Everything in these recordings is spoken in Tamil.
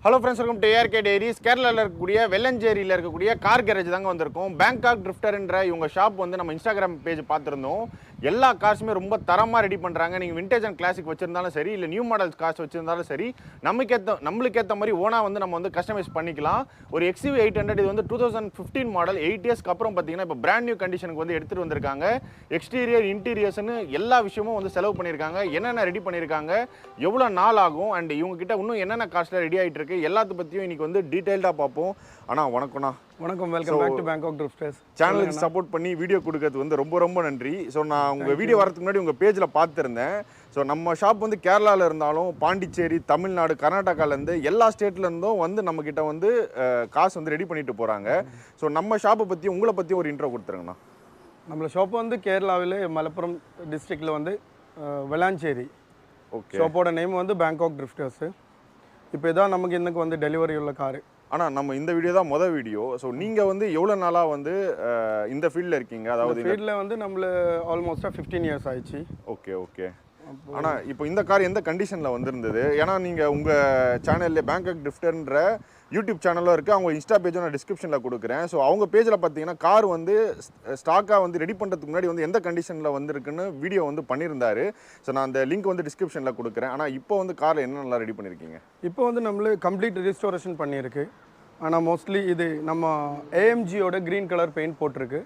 Hello friends, welcome to ARK Diaries. கேரளால இருக்கக்கூடிய வெள்ளஞ்சேரியில இருக்கக்கூடிய கார் கேரேஜ் தாங்க வந்திருக்கோம். Bangkok Drifterன்ற இவங்க ஷாப் வந்து நம்ம Instagram பேஜ் பார்த்திருந்தோம். எல்லா கார்ஸுமே ரொம்ப தரமா ரெடி பண்றாங்க. நீங்க விண்டேஜ் அண்ட் கிளாசிக் வச்சிருந்தாலும் சரி இல்ல நியூ மாடல் கார்ஸ் வச்சிருந்தாலும் சரி நம்மளுக்கு ஏத்த மாதிரி ஓனா வந்து நம்ம வந்து கஸ்டமைஸ் பண்ணிக்கலாம். ஒரு XUV 800 இது வந்து 2015 மாடல் 8 இயர்ஸ்க்கு அப்புறம் பாத்தீங்கன்னா இப்ப பிராண்ட் நியூ கண்டிஷனுக்கு வந்து எடுத்துட்டு வந்திருக்காங்க. எக்ஸ்டீரியர் இன்டீரியர்ஸ்னு எல்லா விஷயமும் வந்து செலவு பண்ணிருக்காங்க. என்னென்ன ரெடி பண்ணிருக்காங்க, எவ்வளவு நாள் ஆகும் அண்ட் இவங்க கிட்ட இன்னும் என்னென்ன கார்ஸ்ல ரெடி ஆயிட்டு இருக்கு எல்லாத்த பத்தியும் இன்னைக்கு வந்து டீடைலா பார்ப்போம். அண்ணா வணக்கம்ண்ணா. வணக்கம், welcome back to Bangkok Drifters. சேனலுக்கு சப்போர்ட் பண்ணி வீடியோ கொடுக்கிறது வந்து ரொம்ப நன்றி. ஸோ நான் உங்கள் வீடியோ வரதுக்கு முன்னாடி உங்கள் பேஜில் பார்த்துருந்தேன். ஸோ நம்ம ஷாப் வந்து கேரளாவில் இருந்தாலும் பாண்டிச்சேரி, தமிழ்நாடு, கர்நாடகாலேருந்து எல்லா ஸ்டேட்லேருந்தும் வந்து நம்மக்கிட்ட வந்து காசு வந்து ரெடி பண்ணிட்டு போகிறாங்க. ஸோ நம்ம ஷாப்பை பற்றி உங்களை பற்றி ஒரு இன்ட்ரோ கொடுத்துருங்கண்ணா. நம்ம ஷாப் வந்து கேரளாவில் மலப்புரம் டிஸ்ட்ரிக்டில் வந்து வெளாஞ்சேரி. ஓகே. ஷாப்போட நேம் வந்து Bangkok Drifters. இப்போ இதான் நமக்கு இன்னைக்கு வந்து டெலிவரி உள்ள காரு. ஆனால் நம்ம இந்த வீடியோ தான் மொதல் வீடியோ. ஸோ நீங்கள் வந்து எவ்வளோ நாளாக வந்து இந்த ஃபீல்டில் இருக்கீங்க? அதாவது ஃபீல்டில் வந்து நம்மள ஆல்மோஸ்ட்டாக 15 இயர்ஸ் ஆயிடுச்சு. ஓகே. ஆனால் இப்போ இந்த கார் எந்த கண்டிஷனில் வந்திருந்தது? ஏன்னா நீங்கள் உங்கள் சேனலில் Bangkok Drifterன்ற யூடியூப் சேனலும் இருக்குது, அவங்க இன்ஸ்டா பேஜும் நான் டிஸ்கிரிப்ஷனில் கொடுக்குறேன். ஸோ அவங்க பேஜில் பார்த்தீங்கன்னா கார் வந்து ஸ்டாக்காக வந்து ரெடி பண்ணுறதுக்கு முன்னாடி வந்து எந்த கண்டிஷனில் வந்திருக்குன்னு வீடியோ வந்து பண்ணியிருந்தாரு. ஸோ நான் அந்த லிங்க் வந்து டிஸ்கிரிப்ஷனில் கொடுக்குறேன். ஆனால் இப்போ வந்து காரில் என்னென்னலாம் ரெடி பண்ணியிருக்கீங்க? இப்போ வந்து நம்மள கம்ப்ளீட் ரெஸ்டோரேஷன் பண்ணியிருக்கு. ஆனால் மோஸ்ட்லி இது நம்ம AMGயோட க்ரீன் கலர் பெயிண்ட் போட்டிருக்கு.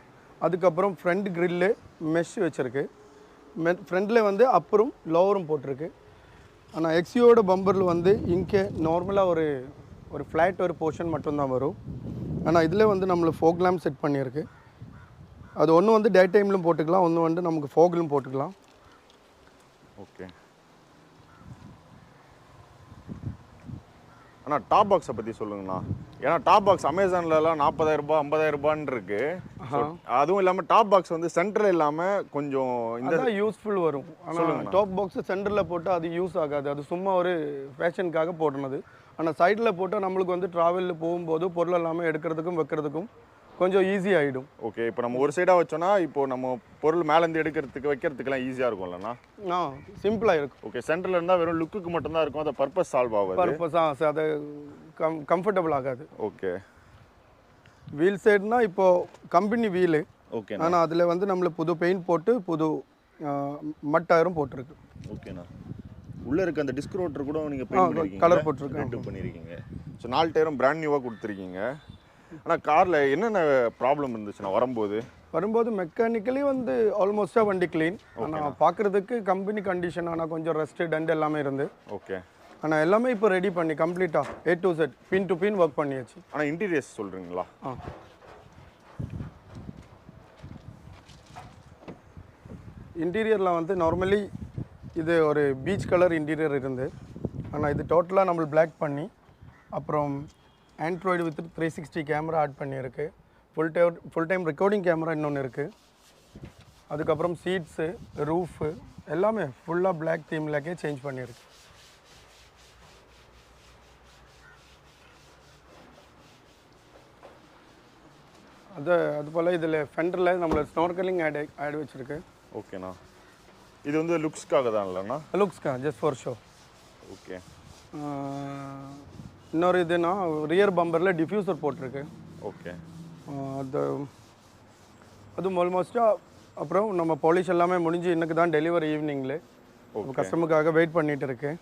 அதுக்கப்புறம் ஃப்ரண்ட் கிரில்லு மெஷ் வச்சுருக்கு. ஃப்ரண்டில் வந்து அப்பரும் லோவரும் போட்டிருக்கு. ஆனால் XUVயோட பம்பரில் வந்து இங்கே நார்மலாக ஒரு ஃப்ளாட் ஒரு போர்ஷன் மட்டும்தான் வரும். ஆனால் இதில் வந்து நம்மளை ஃபோக் லேம்ப் செட் பண்ணியிருக்கு. அது ஒன்று வந்து டே டைம்லும் போட்டுக்கலாம், ஒன்று வந்து நமக்கு ஃபோக்லும் போட்டுக்கலாம். ஓகே. ஆனால் டாப் பாக்ஸை பற்றி சொல்லுங்கண்ணா. ஏன்னா டாப் பாக்ஸ் அமேசான்லலாம் 40,000 50,000 இருக்கு. அதுவும் இல்லாமல் டாப் பாக்ஸ் வந்து சென்டரில் இல்லாமல் கொஞ்சம் இந்த யூஸ்ஃபுல் வரும். ஆனால் டாப் பாக்ஸ் சென்டரில் போட்டால் அது யூஸ் ஆகாது. அது சும்மா ஒரு ஃபேஷனுக்காக போட்டுனது. ஆனால் சைடில் போட்டால் நம்மளுக்கு வந்து ட்ராவலில் போகும்போது பொருள் எல்லாமே எடுக்கிறதுக்கும் வைக்கிறதுக்கும் கொஞ்சம் ஈஸி ஆகிடும். ஓகே. இப்போ நம்ம ஒரு சைடாக வச்சோன்னா இப்போ நம்ம பொருள் மேலேருந்து எடுக்கிறதுக்கு வைக்கிறதுக்கெல்லாம் ஈஸியாக இருக்கும் இல்லைண்ணா? சிம்பிளாக இருக்கும். ஓகே. சென்டரில் இருந்தால் வெறும் லுக்குக்கு மட்டும்தான் இருக்கும், அதை பர்பஸ் சால்வ் ஆகுது. பர்பஸ் அது கம்ஃபர்டபுள் ஆகாது. ஓகே. வீல் சைடுனா இப்போது கம்பெனி வீலு. ஓகே. ஆனால் அதில் வந்து நம்மள புது பெயிண்ட் போட்டு புது மட் டயரும் போட்டிருக்கு. ஓகேண்ணா. உள்ளே இருக்க அந்த டிஸ்க் ரோட்டர் கூட நீங்கள் பெயிண்ட் கலர் போட்டிருக்கீங்க, ரெண்டு பண்ணியிருக்கீங்க. ஸோ 4 டயரும் பிராண்ட் நியூவாக கொடுத்துருக்கீங்க. ஆனால் காரில் என்னென்ன ப்ராப்ளம் இருந்துச்சுண்ணா வரும்போது? மெக்கானிக்கலி வந்து ஆல்மோஸ்ட்டாக வண்டி க்ளீன். ஆனால் பார்க்குறதுக்கு கம்பெனி கண்டிஷன், ஆனால் கொஞ்சம் ரெஸ்ட்டு டண்ட் எல்லாமே இருந்து. ஓகே. ஆனால் எல்லாமே இப்போ ரெடி பண்ணி கம்ப்ளீட்டாக A to Z pin to pin work பண்ணியாச்சு. ஆனால் இன்டீரியர்ஸ் சொல்கிறீங்களா? இன்டீரியரில் வந்து நார்மலி இது ஒரு பீச் கலர் இன்டீரியர் இருந்து, ஆனால் இது டோட்டலாக நம்ம பிளாக் பண்ணி அப்புறம் ஆண்ட்ராய்டு வித் 360 கேமரா ஆட் பண்ணியிருக்கு. ஃபுல் டைம் ரெக்கார்டிங் கேமரா இன்னொன்று இருக்குது. அதுக்கப்புறம் சீட்ஸு, ரூஃபு எல்லாமே ஃபுல்லாக பிளாக் தீம்லக்கே சேஞ்ச் பண்ணியிருக்கு. அது போல் இதில் ஃபெண்டரில் நம்மளோட ஸ்னோர்க்கலிங் ஆட் வச்சுருக்கு. ஓகேண்ணா. இது வந்து லுக்ஸ்க்காக தான் இல்லைண்ணா? லுக்ஸ்க்கா, ஜஸ்ட் ஃபார் ஷோ. ஓகே. இன்னொரு இதுனா ரியர் பம்பரில் டிஃப்யூசர் போட்டிருக்கு. ஓகே. அதுவும் ஆல்மோஸ்ட்டாக அப்புறம் நம்ம பாலிஷ் எல்லாமே முடிஞ்சு இன்னைக்கு தான் டெலிவரி ஈவினிங்கில் கஸ்டமருக்காக வெயிட் பண்ணிகிட்டு இருக்கு.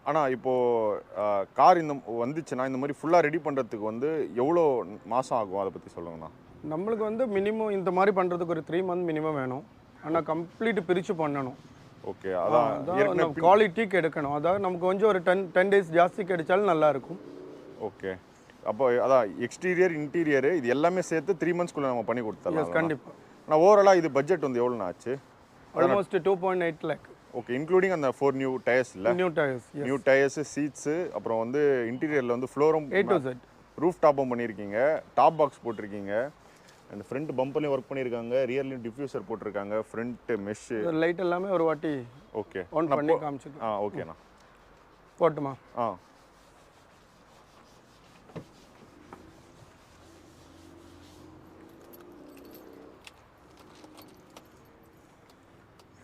ஆனால் இப்போது கார் இந்த வந்துச்சுன்னா இந்த மாதிரி ஃபுல்லாக ரெடி பண்ணுறதுக்கு வந்து எவ்வளோ மாதம் ஆகும், அதை பற்றி சொல்லுங்கண்ணா. நம்மளுக்கு வந்து மினிமம் இந்த மாதிரி பண்ணுறதுக்கு ஒரு 3 மந்த் மினிமம் வேணும். ஆனால் கம்ப்ளீட் பிரித்து பண்ணணும். ஓகே. அதான் குவாலிட்டிக்கு எடுக்கணும். அதாவது நமக்கு கொஞ்சம் ஒரு 10 டேஸ் ஜாஸ்தி கிடைச்சாலும் நல்லாயிருக்கும். ஓகே. அப்போ அதான் எக்ஸ்டீரியர் இன்டீரியர் இது எல்லாமே சேர்த்து 3 மந்த்ஸ்க்குள்ளே நம்ம பண்ணி கொடுத்துடலாம். கண்டிப்பாக. ஆனால் ஓவராலாக இது பட்ஜெட் வந்து எவ்வளோண்ணா ஆச்சு? Almost 2.8 lakh. ஓகே. இன்க்ளூடிங் அந்த 4 நியூ டயர்ஸ் இல்லை? நியூ டயர்ஸ், சீட்ஸு, அப்புறம் வந்து இன்டீரியரில் வந்து ஃப்ளோரும் A to Z ரூஃப் டாப்பும் பண்ணியிருக்கீங்க, டாப் பாக்ஸ் போட்டிருக்கீங்க, அண்ட் ஃப்ரண்ட் பம்பர்லையும் ஒர்க் பண்ணியிருக்காங்க, ரியர்லையும் டிஃப்யூசர் போட்டிருக்காங்க, ஃப்ரண்ட் மெஷ்ஷு, லைட் எல்லாமே ஒரு வாட்டி ஓகே ஆன் பண்ணி காமிச்சிட்டு. ஓகேண்ணா. போட்டுமா?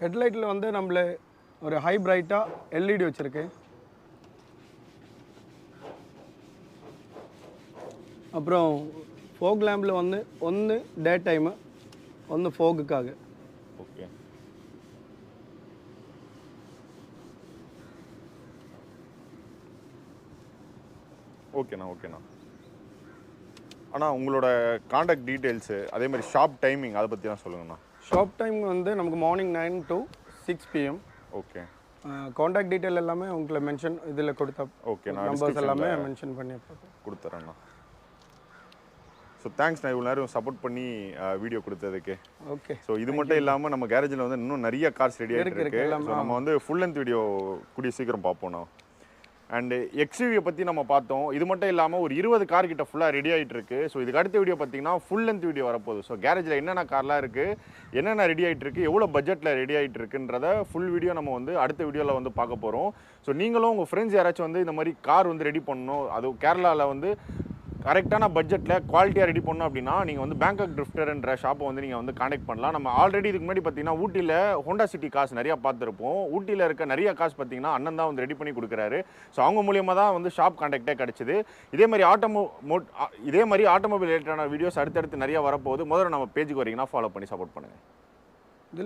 ஹெட்லைட்டில் வந்து நம்மள ஒரு ஹை பிரைட்டாக LED வச்சுருக்கு. அப்புறம் ஃபோக் லேம்பில் வந்து ஒன்று டே டைமு ஒன்று ஃபோக்குக்காக. ஓகே. ஓகேண்ணா ஓகேண்ணா. அண்ணா உங்களோட காண்டாக்ட் டீட்டெயில்ஸு அதே மாதிரி ஷாப் டைமிங் அதை பற்றி தான் சொல்லுங்கண்ணா. ஷாப் டைம் வந்து நமக்கு morning 9 to 6 PM. Okay. Contact detail எல்லாமே உங்களை மென்ஷன் இதில் கொடுத்தா ஓகே. நான் நம்பர்ஸ் எல்லாமே மென்ஷன் பண்ணி கொடுத்துட்றேண்ணா. ஸோ தேங்க்ஸ்ண்ணா இவ்வளோ நேரம் சப்போர்ட் பண்ணி வீடியோ கொடுத்ததுக்கு. ஓகே. ஸோ இது மட்டும் இல்லாமல் நம்ம கேரேஜில் வந்து இன்னும் நிறைய கார்ஸ் ரெடி ஆகிட்டு இருக்கு. ஸோ நம்ம வந்து ஃபுல் லென்த் வீடியோ கூடிய சீக்கிரம் பார்ப்போண்ணா. அண்டு எக்ஸ்யூவியை பற்றி நம்ம பார்த்தோம். இது மட்டும் இல்லாமல் ஒரு 20 கார் கிட்ட ஃபுல்லாக ரெடி ஆகிட்டு இருக்கு. ஸோ இதுக்கு அடுத்த வீடியோ பார்த்தீங்கன்னா ஃபுல் லென்த் வீடியோ வரப்போகுது. ஸோ கேரேஜில் என்னென்ன கார்லாம் இருக்குது, என்னென்ன ரெடி ஆகிட்டு இருக்கு, எவ்வளோ பட்ஜெட்டில் ரெடி ஆகிட்டு இருக்குன்றத ஃபுல் வீடியோ நம்ம வந்து அடுத்த வீடியோவில் வந்து பார்க்க போகிறோம். ஸோ நீங்களும் உங்கள் ஃப்ரெண்ட்ஸ் யாராச்சும் வந்து இந்த மாதிரி கார் வந்து ரெடி பண்ணணும், அது கேரளாவில் வந்து கரெக்டான பட்ஜெட்டில் குவாலிட்டியாக ரெடி பண்ணணும் அப்படின்னா நீங்கள் வந்து பேங்காக் ட்ரிஃப்டர்ன்ற ஷாப்பை வந்து நீங்கள் வந்து கான்டெக்ட் பண்ணலாம். நம்ம ஆல்ரெடி இதுக்கு முன்னாடி பார்த்தீங்கன்னா ஊட்டியில் ஹோண்டா சிட்டி காசு நிறையா பார்த்துருப்போம். ஊட்டியில் இருக்க நிறைய காசு பார்த்தீங்கன்னா அண்ணன் தான் வந்து ரெடி பண்ணி கொடுக்குறாரு. ஸோ அவங்க மூலியமாக தான் வந்து ஷாப் கான்டாக்டே கிடச்சிது. இதே மாதிரி ஆட்டோமொபைல் ரிலேட்டடான வீடியோஸ் அடுத்தடுத்து நிறையா வரப்போகுது. முதல்ல நம்ம பேஜுக்கு வரீங்கன்னா ஃபாலோ பண்ணி சப்போர்ட் பண்ணுங்கள்.